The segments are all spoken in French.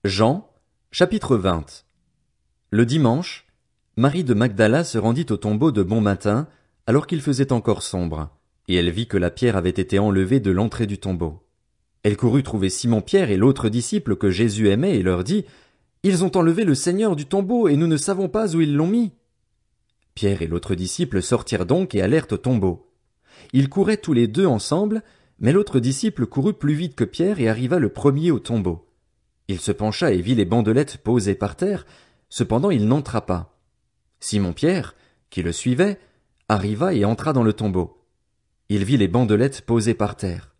Jean, chapitre 20. Le dimanche, Marie de Magdala se rendit au tombeau de bon matin, alors qu'il faisait encore sombre, et elle vit que la pierre avait été enlevée de l'entrée du tombeau. Elle courut trouver Simon-Pierre et l'autre disciple que Jésus aimait et leur dit, « Ils ont enlevé le Seigneur du tombeau et nous ne savons pas où ils l'ont mis. » Pierre et l'autre disciple sortirent donc et allèrent au tombeau. Ils couraient tous les deux ensemble, mais l'autre disciple courut plus vite que Pierre et arriva le premier au tombeau. Il se pencha et vit les bandelettes posées par terre, cependant il n'entra pas. Simon-Pierre, qui le suivait, arriva et entra dans le tombeau. Il vit les bandelettes posées par terre.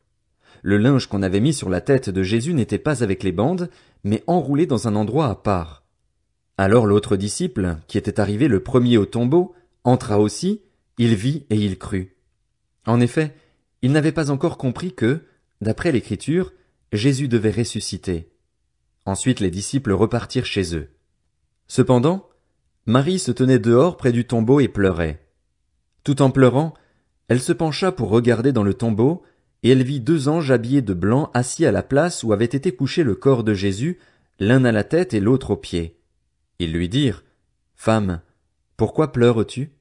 Le linge qu'on avait mis sur la tête de Jésus n'était pas avec les bandes, mais enroulé dans un endroit à part. Alors l'autre disciple, qui était arrivé le premier au tombeau, entra aussi, il vit et il crut. En effet, il n'avait pas encore compris que, d'après l'Écriture, Jésus devait ressusciter. Ensuite les disciples repartirent chez eux. Cependant, Marie se tenait dehors près du tombeau et pleurait. Tout en pleurant, elle se pencha pour regarder dans le tombeau, et elle vit deux anges habillés de blanc assis à la place où avait été couché le corps de Jésus, l'un à la tête et l'autre aux pieds. Ils lui dirent, « Femme, pourquoi pleures-tu »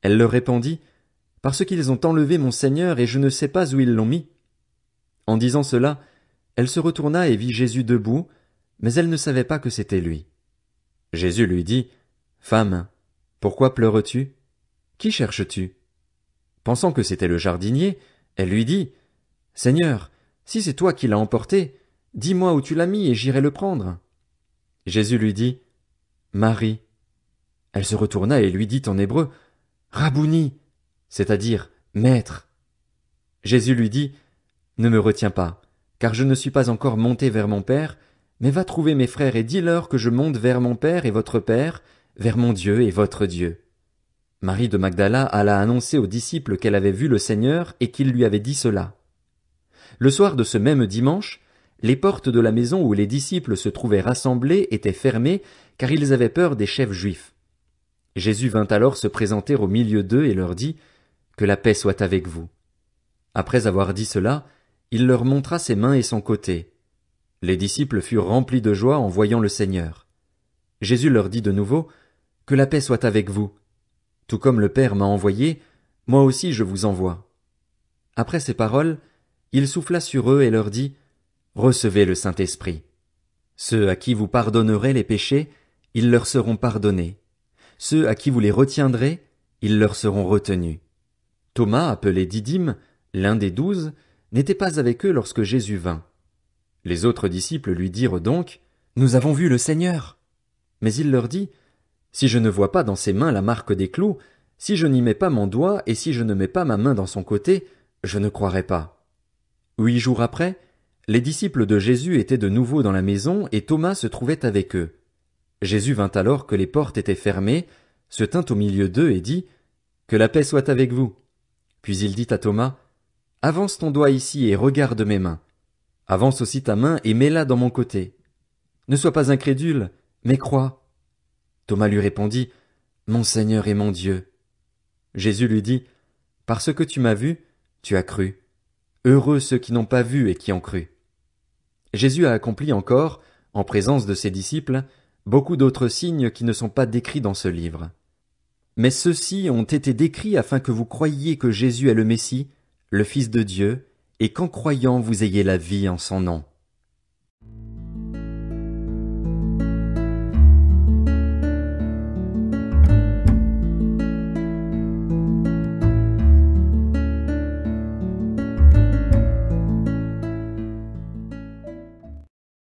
Elle leur répondit, « Parce qu'ils ont enlevé mon Seigneur et je ne sais pas où ils l'ont mis. » En disant cela, elle se retourna et vit Jésus debout, mais elle ne savait pas que c'était lui. Jésus lui dit, « Femme, pourquoi pleures-tu? Qui cherches-tu » Pensant que c'était le jardinier, elle lui dit, « Seigneur, si c'est toi qui l'as emporté, dis-moi où tu l'as mis et j'irai le prendre. » Jésus lui dit, « Marie. » Elle se retourna et lui dit en hébreu, « Rabouni, c'est-à-dire Maître. » Jésus lui dit, « Ne me retiens pas, car je ne suis pas encore monté vers mon Père, mais va trouver mes frères et dis-leur que je monte vers mon Père et votre Père, vers mon Dieu et votre Dieu. » Marie de Magdala alla annoncer aux disciples qu'elle avait vu le Seigneur et qu'il lui avait dit cela. Le soir de ce même dimanche, les portes de la maison où les disciples se trouvaient rassemblés étaient fermées, car ils avaient peur des chefs juifs. Jésus vint alors se présenter au milieu d'eux et leur dit, « Que la paix soit avec vous. » Après avoir dit cela, il leur montra ses mains et son côté. Les disciples furent remplis de joie en voyant le Seigneur. Jésus leur dit de nouveau, « Que la paix soit avec vous. Tout comme le Père m'a envoyé, moi aussi je vous envoie. » Après ces paroles, il souffla sur eux et leur dit, « Recevez le Saint-Esprit. Ceux à qui vous pardonnerez les péchés, ils leur seront pardonnés. Ceux à qui vous les retiendrez, ils leur seront retenus. » Thomas, appelé Didyme, l'un des 12, n'était pas avec eux lorsque Jésus vint. Les autres disciples lui dirent donc, « Nous avons vu le Seigneur. » Mais il leur dit, « Si je ne vois pas dans ses mains la marque des clous, si je n'y mets pas mon doigt et si je ne mets pas ma main dans son côté, je ne croirai pas. » 8 jours après, les disciples de Jésus étaient de nouveau dans la maison et Thomas se trouvait avec eux. Jésus vint alors que les portes étaient fermées, se tint au milieu d'eux et dit, « Que la paix soit avec vous. » Puis il dit à Thomas, « Avance ton doigt ici et regarde mes mains. Avance aussi ta main et mets-la dans mon côté. Ne sois pas incrédule, mais crois. » Thomas lui répondit, « Mon Seigneur et mon Dieu. » Jésus lui dit, « Parce que tu m'as vu, tu as cru. Heureux ceux qui n'ont pas vu et qui ont cru. » Jésus a accompli encore, en présence de ses disciples, beaucoup d'autres signes qui ne sont pas décrits dans ce livre. Mais ceux-ci ont été décrits afin que vous croyiez que Jésus est le Messie, le Fils de Dieu, et qu'en croyant vous ayez la vie en son nom.